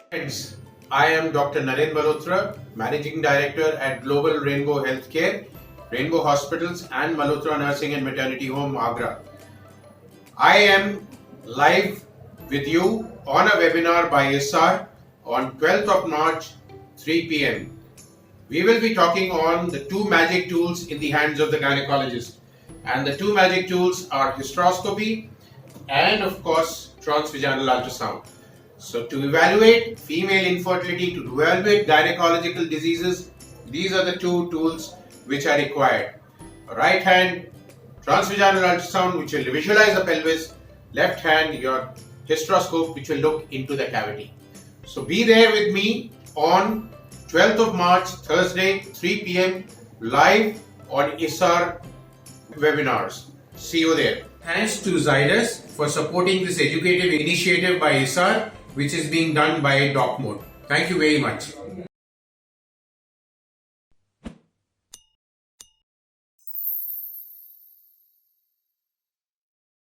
Friends, I am Dr. Narendra Malhotra, Managing Director at Global Rainbow Healthcare, Rainbow Hospitals and Malhotra Nursing and Maternity Home, Agra. I am live with you on a webinar by SR on 12th of March, 3 p.m. We will be talking on the two magic tools in the hands of the gynecologist. And the two magic tools are hysteroscopy and of course transvaginal ultrasound. So to evaluate female infertility, to evaluate gynecological diseases, these are the two tools which are required. Right hand transvaginal ultrasound which will visualize the pelvis, left hand your hysteroscope which will look into the cavity. So be there with me on 12th of March, Thursday, 3 p.m. live on ISAR webinars. See you there. Thanks to Zydus for supporting this educative initiative by ISAR, which is being done by DocMode. Thank you very much.